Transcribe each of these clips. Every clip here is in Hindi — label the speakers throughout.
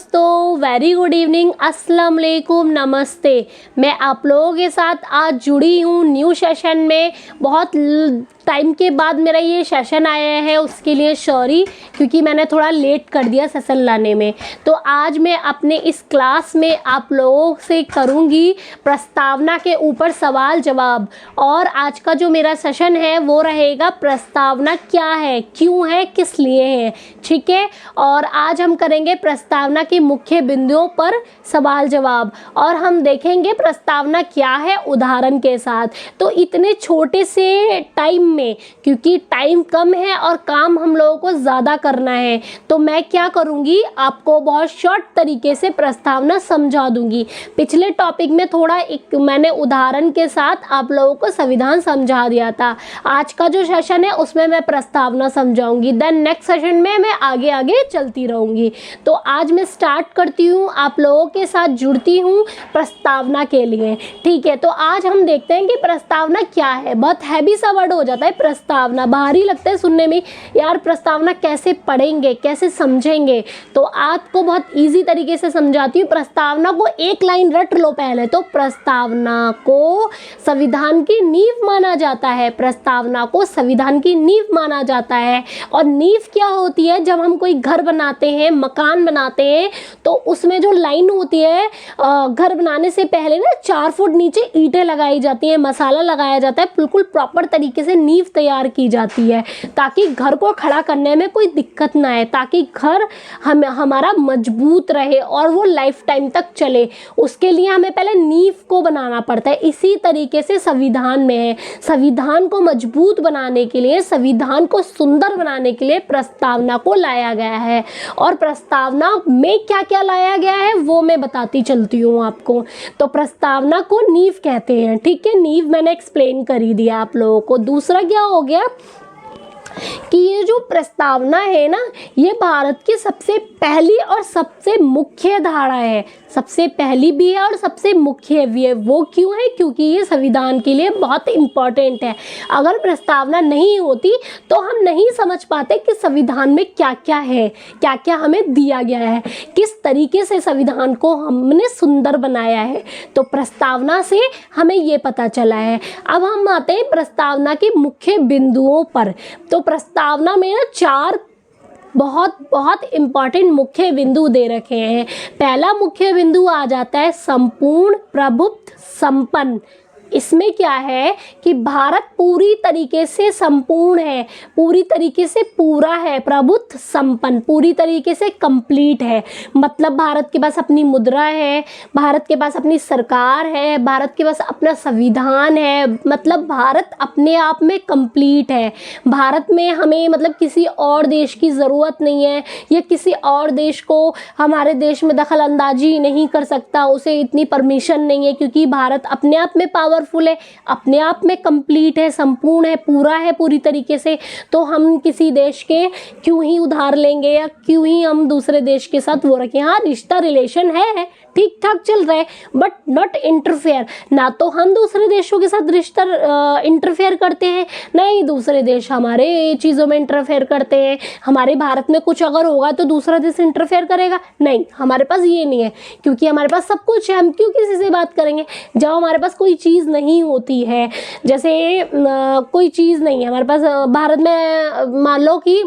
Speaker 1: दोस्तों, वेरी गुड इवनिंग, अस्सलाम वालेकुम, नमस्ते। मैं आप लोगों के साथ आज जुड़ी हूँ न्यू सेशन में। बहुत टाइम के बाद मेरा ये सेशन आया है, उसके लिए सॉरी, क्योंकि मैंने थोड़ा लेट कर दिया सेशन लाने में। तो आज मैं अपने इस क्लास में आप लोगों से करूँगी प्रस्तावना के ऊपर सवाल जवाब। और आज का जो मेरा सेशन है वो रहेगा प्रस्तावना क्या है, क्यों है, किस लिए है, ठीक है। और आज हम करेंगे प्रस्तावना के मुख्य बिंदुओं पर सवाल जवाब, और हम देखेंगे प्रस्तावना क्या है उदाहरण के साथ। तो इतने छोटे से टाइम में, क्योंकि टाइम कम है और काम हम लोगों को ज़्यादा करना है, तो मैं क्या करूँगी, आपको बहुत शॉर्ट तरीके से प्रस्तावना समझा दूँगी। पिछले टॉपिक में थोड़ा एक मैंने उदाहरण के साथ आप लोगों को संविधान समझा दिया था। आज का जो सेशन है उसमें मैं प्रस्तावना समझाऊंगी, देन नेक्स्ट सेशन में मैं आगे आगे चलती रहूँगी। तो आज मैं स्टार्ट करती हूँ, आप लोगों के साथ जुड़ती हूँ प्रस्तावना के लिए, ठीक है। तो आज हम देखते हैं कि प्रस्तावना क्या है। बहुत हैवी सा वर्ड हो जाता है प्रस्तावना, भारी लगता है सुनने में, यार प्रस्तावना कैसे पढ़ेंगे, कैसे समझेंगे। तो आपको बहुत ईजी तरीके से समझाती हूँ। प्रस्तावना को एक लाइन रट लो पहले तो। प्रस्तावना को संविधान की नींव माना जाता है, प्रस्तावना को संविधान की नींव माना जाता है। और नींव क्या होती है, जब हम कोई घर बनाते हैं, मकान बनाते हैं, तो उसमें जो लाइन होती है, घर बनाने से पहले ना 4 फुट नीचे ईंटें लगाई जाती हैं, मसाला लगाया जाता है, बिल्कुल प्रॉपर तरीके से नींव तैयार की जाती है, ताकि घर को खड़ा करने में कोई दिक्कत ना आए, ताकि घर हमारा मजबूत रहे और वो लाइफ टाइम तक चले। उसके लिए हमें पहले नींव को बनाना पड़ता है। इसी तरीके से संविधान में है। संविधान को मजबूत बनाने के लिए, संविधान को सुंदर बनाने के लिए प्रस्तावना को लाया गया है। और प्रस्तावना में क्या क्या लाया गया है वो मैं बताती चलती हूँ आपको। तो प्रस्तावना को नींव कहते हैं, ठीक है। नींव मैंने एक्सप्लेन कर ही दिया आप लोगों को। दूसरा क्या हो गया कि ये जो प्रस्तावना है ना, ये भारत की सबसे पहली और सबसे मुख्य धारा है। सबसे पहली भी है और सबसे मुख्य भी है। वो क्यों है? क्योंकि ये संविधान के लिए बहुत इम्पॉर्टेंट है। अगर प्रस्तावना नहीं होती तो हम नहीं समझ पाते कि संविधान में क्या क्या है, क्या क्या हमें दिया गया है, किस तरीके से संविधान को हमने सुंदर बनाया है। तो प्रस्तावना से हमें ये पता चला है। अब हम आते हैं प्रस्तावना के मुख्य बिंदुओं पर। तो प्रस्तावना में ना 4 बहुत इम्पॉर्टेंट मुख्य बिंदु दे रखे हैं। पहला मुख्य बिंदु आ जाता है संपूर्ण, प्रभुत्व, संपन्न। इसमें क्या है कि भारत पूरी तरीके से संपूर्ण है, पूरी तरीके से पूरा है, प्रभुत्व, संपन्न, पूरी तरीके से कंप्लीट है। मतलब भारत के पास अपनी मुद्रा है, भारत के पास अपनी सरकार है, भारत के पास अपना संविधान है। मतलब भारत अपने आप में कंप्लीट है। भारत में हमें मतलब किसी और देश की ज़रूरत नहीं है, या किसी और देश को हमारे देश में दखल अंदाजी नहीं कर सकता, उसे इतनी परमिशन नहीं है, क्योंकि भारत अपने आप में पावरफुल है, अपने आप में कंप्लीट है, संपूर्ण है, पूरा है पूरी तरीके से। तो हम किसी देश के क्यों ही उधार लेंगे, या क्यों ही हम दूसरे देश के साथ वो रखें। हाँ, रिश्ता रिलेशन है, ठीक ठाक चल रहा है, बट नॉट इंटरफेयर। ना तो हम दूसरे देशों के साथ रिश्ता इंटरफेयर करते हैं, ना ही दूसरे देश हमारे चीज़ों में इंटरफेयर करते हैं। हमारे भारत में कुछ अगर होगा तो दूसरा देश इंटरफेयर करेगा? नहीं, हमारे पास ये नहीं है, क्योंकि हमारे पास सब कुछ है। हम क्यों किसी से बात करेंगे? जब हमारे पास कोई चीज़ नहीं होती है, जैसे कोई चीज़ नहीं है हमारे पास, भारत में मान लो कि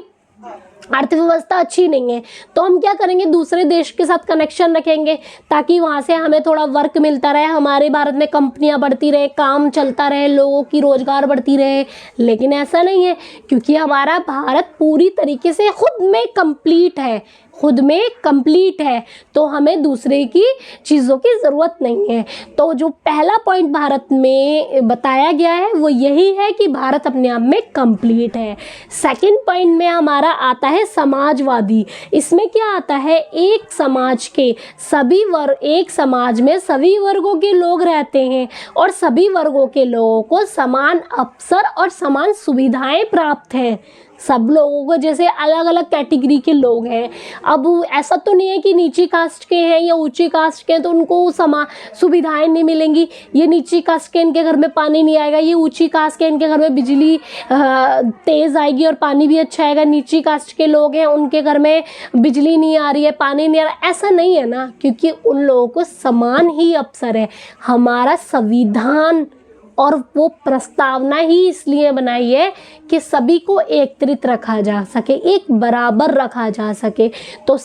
Speaker 1: अर्थव्यवस्था अच्छी नहीं है, तो हम क्या करेंगे, दूसरे देश के साथ कनेक्शन रखेंगे, ताकि वहाँ से हमें थोड़ा वर्क मिलता रहे, हमारे भारत में कंपनियाँ बढ़ती रहे, काम चलता रहे, लोगों की रोजगार बढ़ती रहे। लेकिन ऐसा नहीं है, क्योंकि हमारा भारत पूरी तरीके से खुद में कंप्लीट है, खुद में कंप्लीट है, तो हमें दूसरे की चीज़ों की ज़रूरत नहीं है। तो जो पहला पॉइंट भारत में बताया गया है वो यही है कि भारत अपने आप में कंप्लीट है। सेकंड पॉइंट में हमारा आता है समाजवादी। इसमें क्या आता है, एक समाज के सभी वर्ग, एक समाज में सभी वर्गों के लोग रहते हैं, और सभी वर्गों के लोगों को समान अवसर और समान सुविधाएं प्राप्त हैं। सब लोगों को, जैसे अलग अलग कैटेगरी के लोग हैं। अब ऐसा तो नहीं है कि नीची कास्ट के हैं या ऊंची कास्ट के हैं तो उनको सुविधाएं नहीं मिलेंगी। ये नीची कास्ट के, इनके घर में पानी नहीं आएगा, ये ऊंची कास्ट के, इनके घर में बिजली तेज़ आएगी और पानी भी अच्छा आएगा। नीची कास्ट के लोग हैं, उनके घर में बिजली नहीं आ रही है, पानी नहीं आ रहा, ऐसा नहीं है ना, क्योंकि उन लोगों को समान ही अवसर है। हमारा संविधान और वो प्रस्तावना ही इसलिए बनाई है कि सभी को एकत्रित रखा जा सके, एक बराबर रखा जा सके। तो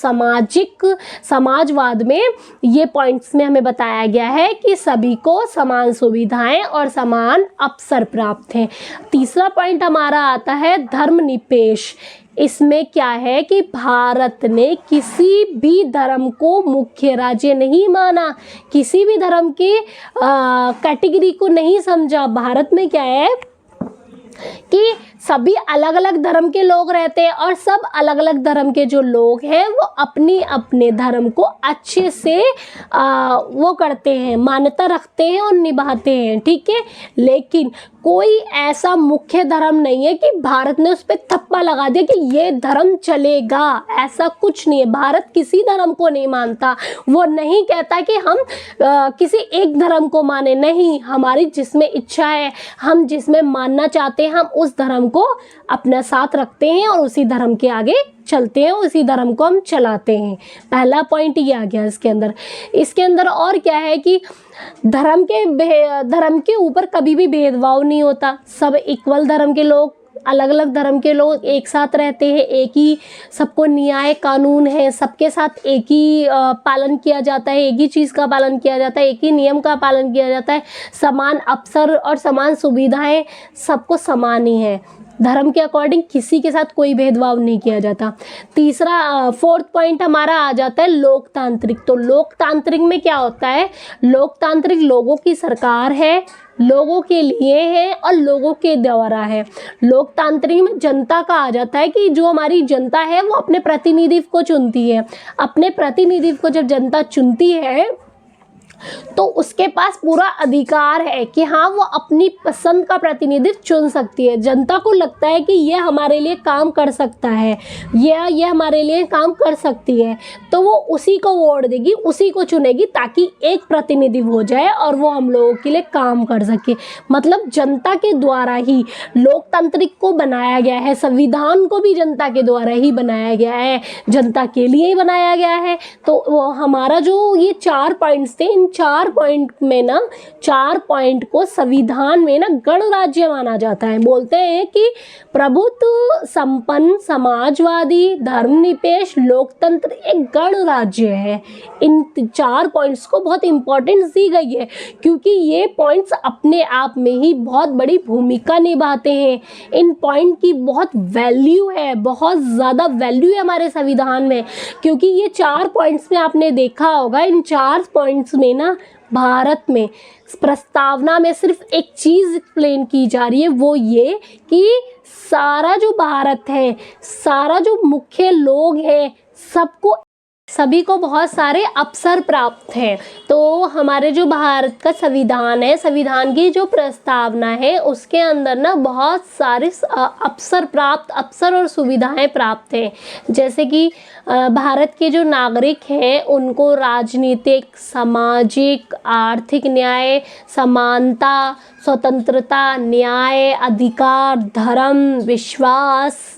Speaker 1: समाजवाद में ये पॉइंट्स में हमें बताया गया है कि सभी को समान सुविधाएं और समान अवसर प्राप्त हैं। तीसरा पॉइंट हमारा आता है धर्मनिरपेक्ष। इसमें क्या है कि भारत ने किसी भी धर्म को मुख्य राज्य नहीं माना, किसी भी धर्म की कैटेगरी को नहीं समझा। भारत में क्या है कि सभी अलग अलग धर्म के लोग रहते हैं और सब अलग अलग धर्म के जो लोग हैं वो अपने अपने धर्म को अच्छे से वो करते हैं, मान्यता रखते हैं और निभाते हैं, ठीक है। लेकिन कोई ऐसा मुख्य धर्म नहीं है कि भारत ने उस पर थप्पा लगा दिया कि ये धर्म चलेगा, ऐसा कुछ नहीं है। भारत किसी धर्म को नहीं मानता, वो नहीं कहता कि हम किसी एक धर्म को माने, नहीं, हमारी जिसमें इच्छा है, हम जिसमें मानना चाहते हैं, हम उस धर्म को अपने साथ रखते हैं और उसी धर्म के आगे चलते हैं, उसी धर्म को हम चलाते हैं। पहला पॉइंट ये आ गया इसके अंदर और क्या है कि धर्म के ऊपर कभी भी भेदभाव नहीं होता। सब इक्वल धर्म के लोग, अलग अलग धर्म के लोग एक साथ रहते हैं, एक ही सबको न्याय कानून है, सबके साथ एक ही पालन किया जाता है, एक ही चीज़ का पालन किया जाता है, एक ही नियम का पालन किया जाता है। समान अवसर और समान सुविधाएं सबको समान ही है। धर्म के अकॉर्डिंग किसी के साथ कोई भेदभाव नहीं किया जाता। फोर्थ पॉइंट हमारा आ जाता है लोकतांत्रिक। तो लोकतांत्रिक में क्या होता है? लोकतांत्रिक लोगों की सरकार है, लोगों के लिए है और लोगों के द्वारा है। लोकतांत्रिक में जनता का आ जाता है कि जो हमारी जनता है वो अपने प्रतिनिधित्व को चुनती है। अपने प्रतिनिधित्व को जब जनता चुनती है तो उसके पास पूरा अधिकार है कि हाँ, वो अपनी पसंद का प्रतिनिधित्व चुन सकती है। जनता को लगता है कि ये हमारे लिए काम कर सकता है, ये हमारे लिए काम कर सकती है, तो वो उसी को वोट देगी, उसी को चुनेगी, ताकि एक प्रतिनिधित्व हो जाए और वो हम लोगों के लिए काम कर सके। मतलब जनता के द्वारा ही लोकतांत्रिक को बनाया गया है। संविधान को भी जनता के द्वारा ही बनाया गया है, जनता के लिए ही बनाया गया है। तो वो हमारा जो ये 4 पॉइंट्स थे, इन 4 पॉइंट में ना, 4 पॉइंट को संविधान में ना गणराज्य माना जाता है। बोलते हैं कि प्रभुत्व संपन्न समाजवादी धर्मनिरपेक्ष लोकतंत्र एक गणराज्य है। इन 4 पॉइंट्स को बहुत इंपॉर्टेंस दी गई है क्योंकि ये पॉइंट्स अपने आप में ही बहुत बड़ी भूमिका निभाते हैं। इन पॉइंट की बहुत वैल्यू है, बहुत ज़्यादा वैल्यू है हमारे संविधान में, क्योंकि ये 4 पॉइंट्स में आपने देखा होगा, इन 4 पॉइंट्स में ना भारत में प्रस्तावना में सिर्फ एक चीज़ एक्सप्लेन की जा रही है, वो ये कि सारा जो भारत है, सारा जो मुख्य लोग हैं, सभी को बहुत सारे अवसर प्राप्त हैं। तो हमारे जो भारत का संविधान है, संविधान की जो प्रस्तावना है, उसके अंदर ना बहुत सारे अवसर और सुविधाएं प्राप्त हैं। जैसे कि भारत के जो नागरिक हैं उनको राजनीतिक, सामाजिक, आर्थिक न्याय, समानता, स्वतंत्रता, न्याय, अधिकार, धर्म, विश्वास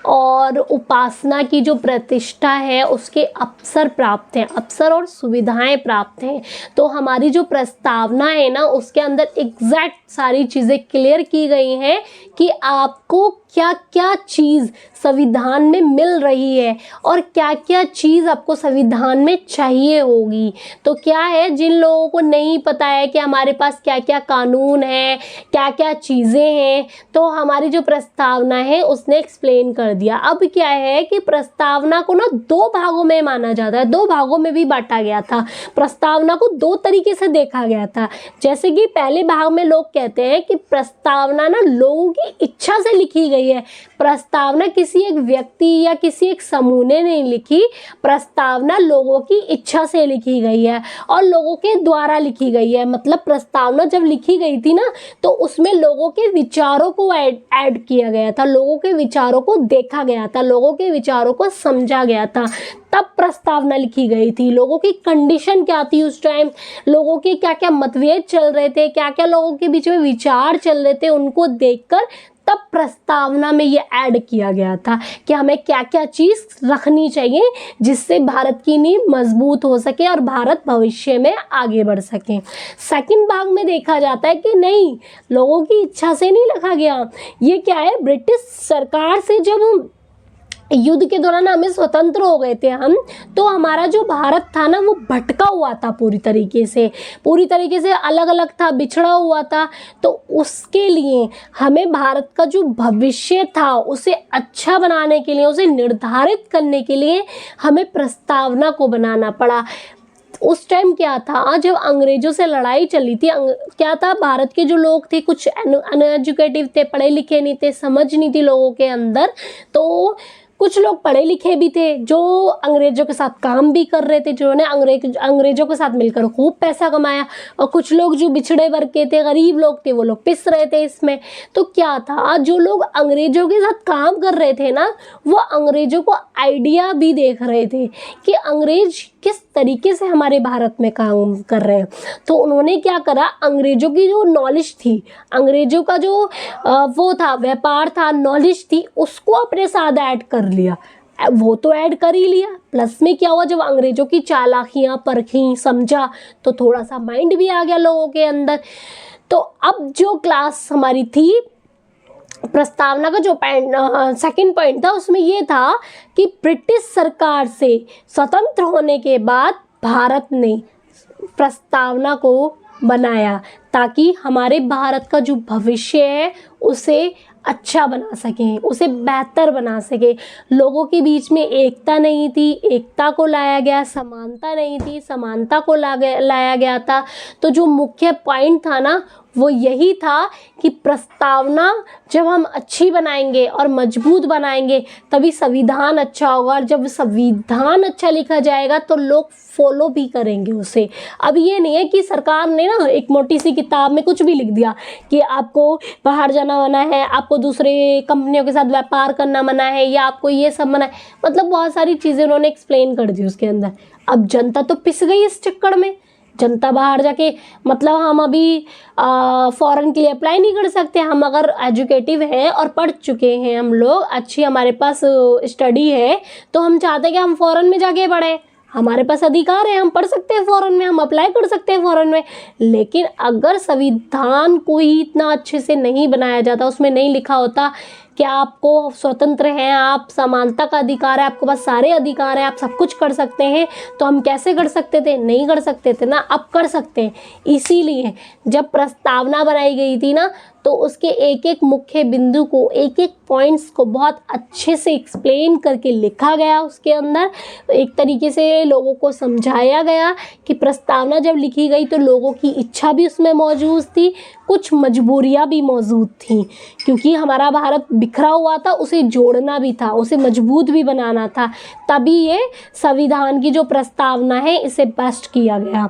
Speaker 1: और उपासना की जो प्रतिष्ठा है उसके अवसर प्राप्त हैं, अवसर और सुविधाएं प्राप्त हैं। तो हमारी जो प्रस्तावना है ना, उसके अंदर एग्जैक्ट सारी चीज़ें क्लियर की गई हैं कि आपको क्या क्या चीज़ संविधान में मिल रही है और क्या क्या चीज़ आपको संविधान में चाहिए होगी। तो क्या है, जिन लोगों को नहीं पता है कि हमारे पास क्या क्या कानून है, क्या क्या चीज़ें हैं, तो हमारी जो प्रस्तावना है उसने एक्सप्लेन कर दिया। अब क्या है कि प्रस्तावना को ना 2 भागों में माना जाता है, 2 भागों में भी बांटा गया था। प्रस्तावना को 2 तरीके से देखा गया था। जैसे कि पहले भाग में लोग कहते हैं कि प्रस्तावना ना लोगों की इच्छा से लिखी गई गई है। प्रस्तावना किसी एक व्यक्ति या किसी एक समूह ने नहीं लिखी, प्रस्तावना लोगों की इच्छा से लिखी गई है और लोगों के द्वारा लिखी गई है। मतलब प्रस्तावना जब लिखी गई थी ना, तो उसमें लोगों के विचारों को ऐड किया गया था, लोगों के विचारों को देखा गया था, लोगों के विचारों को समझा गया था, तब प्रस्तावना लिखी गई थी। लोगों की कंडीशन क्या थी उस टाइम, लोगों के क्या क्या मतभेद चल रहे थे, क्या क्या लोगों के बीच में विचार चल रहे थे, उनको देखकर तब प्रस्तावना में ये ऐड किया गया था कि हमें क्या क्या चीज़ रखनी चाहिए जिससे भारत की नींव मजबूत हो सके और भारत भविष्य में आगे बढ़ सके। सेकंड भाग में देखा जाता है कि नहीं, लोगों की इच्छा से नहीं लिखा गया। ये क्या है, ब्रिटिश सरकार से जब युद्ध के दौरान हमें स्वतंत्र हो गए थे हम, तो हमारा जो भारत था ना वो भटका हुआ था, पूरी तरीके से अलग अलग था, बिछड़ा हुआ था। तो उसके लिए हमें भारत का जो भविष्य था उसे अच्छा बनाने के लिए, उसे निर्धारित करने के लिए हमें प्रस्तावना को बनाना पड़ा। उस टाइम क्या था, जब अंग्रेजों से लड़ाई चली थी, क्या था, भारत के जो लोग थे कुछ अनएजुकेटिव थे, पढ़े लिखे नहीं थे, समझ नहीं थी लोगों के अंदर। तो कुछ लोग पढ़े लिखे भी थे जो अंग्रेजों के साथ काम भी कर रहे थे, जिन्होंने अंग्रेजों के साथ मिलकर खूब पैसा कमाया, और कुछ लोग जो बिछड़े वर्ग के थे, गरीब लोग थे, वो लोग पिस रहे थे इसमें। तो क्या था, जो लोग अंग्रेजों के साथ काम कर रहे थे ना, वो अंग्रेजों को आइडिया भी देख रहे थे कि अंग्रेज किस तरीके से हमारे भारत में काम कर रहे हैं। तो उन्होंने क्या करा, अंग्रेजों की जो नॉलेज थी, अंग्रेजों का जो वो था, व्यापार था, नॉलेज थी, उसको अपने साथ ऐड कर लिया। वो तो ऐड कर ही लिया, प्लस में क्या हुआ, जब अंग्रेजों की चालाकियाँ परखी, समझा, तो थोड़ा सा माइंड भी आ गया लोगों के अंदर। तो अब जो क्लास हमारी थी, प्रस्तावना का जो सेकंड पॉइंट था, उसमें ये था कि ब्रिटिश सरकार से स्वतंत्र होने के बाद भारत ने प्रस्तावना को बनाया ताकि हमारे भारत का जो भविष्य है उसे अच्छा बना सकें, उसे बेहतर बना सके। लोगों के बीच में एकता नहीं थी, एकता को लाया गया, समानता नहीं थी, समानता को लाया गया था। तो जो मुख्य पॉइंट था ना, वो यही था कि प्रस्तावना जब हम अच्छी बनाएंगे और मजबूत बनाएंगे तभी संविधान अच्छा होगा, और जब संविधान अच्छा लिखा जाएगा तो लोग फॉलो भी करेंगे उसे। अब ये नहीं है कि सरकार ने ना एक मोटी सी किताब में कुछ भी लिख दिया कि आपको बाहर जाना मना है, आपको दूसरे कंपनियों के साथ व्यापार करना मना है, या आपको ये सब मना है। मतलब बहुत सारी चीज़ें उन्होंने एक्सप्लेन कर दी उसके अंदर। अब जनता तो पिस गई इस चक्कर में, जनता बाहर जाके, मतलब हम अभी फॉरेन के लिए अप्लाई नहीं कर सकते। हम अगर एजुकेटिव हैं और पढ़ चुके हैं, हम लोग अच्छी, हमारे पास स्टडी है, तो हम चाहते हैं कि हम फॉरेन में जाके पढ़ें, हमारे पास अधिकार है, हम पढ़ सकते हैं फॉरेन में, हम अप्लाई कर सकते हैं फॉरेन में। लेकिन अगर संविधान को ही इतना अच्छे से नहीं बनाया जाता, उसमें नहीं लिखा होता कि आपको स्वतंत्र हैं, आप समानता का अधिकार है, आपके पास सारे अधिकार हैं, आप सब कुछ कर सकते हैं, तो हम कैसे कर सकते थे, नहीं कर सकते थे ना। अब कर सकते हैं। इसीलिए जब प्रस्तावना बनाई गई थी ना, तो उसके एक एक मुख्य बिंदु को, एक एक पॉइंट्स को बहुत अच्छे से एक्सप्लेन करके लिखा गया। उसके अंदर एक तरीके से लोगों को समझाया गया कि प्रस्तावना जब लिखी गई तो लोगों की इच्छा भी उसमें मौजूद थी, कुछ मजबूरियां भी मौजूद थी, क्योंकि हमारा भारत बिखरा हुआ था, उसे जोड़ना भी था, उसे मजबूत भी बनाना था। तभी ये संविधान की जो प्रस्तावना है, इसे बेस्ट किया गया।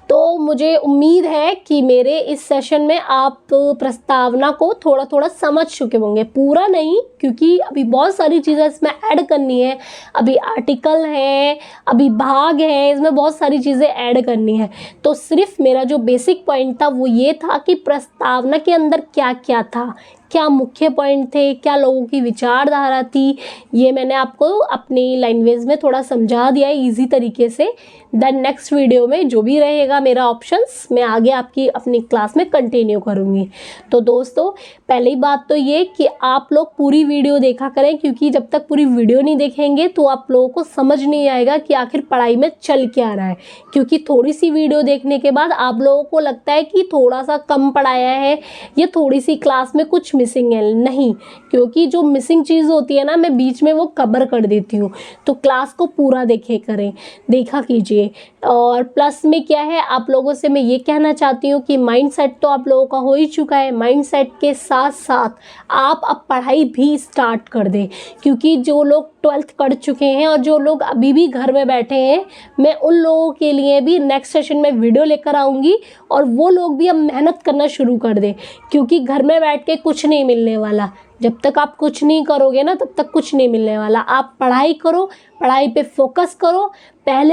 Speaker 1: तो मुझे उम्मीद है कि मेरे इस सेशन में आप प्रस्तावना को थोड़ा थोड़ा समझ चुके होंगे, पूरा नहीं, क्योंकि अभी बहुत सारी चीज़ें इसमें ऐड करनी है। अभी आर्टिकल है, अभी भाग है, इसमें बहुत सारी चीज़ें ऐड करनी है। तो सिर्फ मेरा जो बेसिक पॉइंट था वो ये था कि प्रस्तावना के अंदर क्या क्या था, क्या मुख्य पॉइंट थे, क्या लोगों की विचारधारा थी, ये मैंने आपको अपनी लैंग्वेज में थोड़ा समझा दिया है ईजी तरीके से। देन नेक्स्ट वीडियो में जो भी रहेगा मेरा ऑप्शंस, मैं आगे आपकी अपनी क्लास में कंटिन्यू करूँगी। तो दोस्तों, पहली बात तो ये कि आप लोग पूरी वीडियो देखा करें, क्योंकि जब तक पूरी वीडियो नहीं देखेंगे तो आप लोगों को समझ नहीं आएगा कि आखिर पढ़ाई में चल क्या रहा है। क्योंकि थोड़ी सी वीडियो देखने के बाद आप लोगों को लगता है कि थोड़ा सा कम पढ़ाया है, या थोड़ी सी क्लास में कुछ मिसिंग है, नहीं, क्योंकि जो मिसिंग चीज़ होती है ना मैं बीच में वो कवर कर देती हूँ। तो क्लास को पूरा देखा कीजिए। और प्लस में क्या है, आप लोगों से मैं ये कहना चाहती हूँ कि माइंडसेट तो आप लोगों का हो ही चुका है, माइंडसेट के साथ साथ आप अब पढ़ाई भी स्टार्ट कर दें, क्योंकि जो लोग 12th कर चुके हैं और जो लोग अभी भी घर में बैठे हैं, मैं उन लोगों के लिए भी नेक्स्ट सेशन में वीडियो लेकर आऊँगी और वो लोग भी अब मेहनत करना शुरू कर दें, क्योंकि घर में बैठ के कुछ नहीं मिलने वाला। जब तक आप कुछ नहीं करोगे ना तब तक कुछ नहीं मिलने वाला। आप पढ़ाई करो, पढ़ाई पे फोकस करो।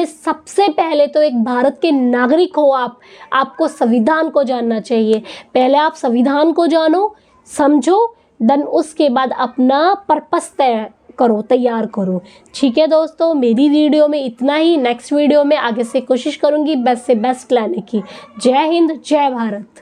Speaker 1: सबसे पहले तो एक भारत के नागरिक हो आप, आपको संविधान को जानना चाहिए। पहले आप संविधान को जानो, समझो, देन उसके बाद अपना पर्पस तैयार करो। ठीक है दोस्तों, मेरी वीडियो में इतना ही। नेक्स्ट वीडियो में आगे से कोशिश करूँगी बेस्ट से बेस्ट लाने की। जय हिंद, जय भारत।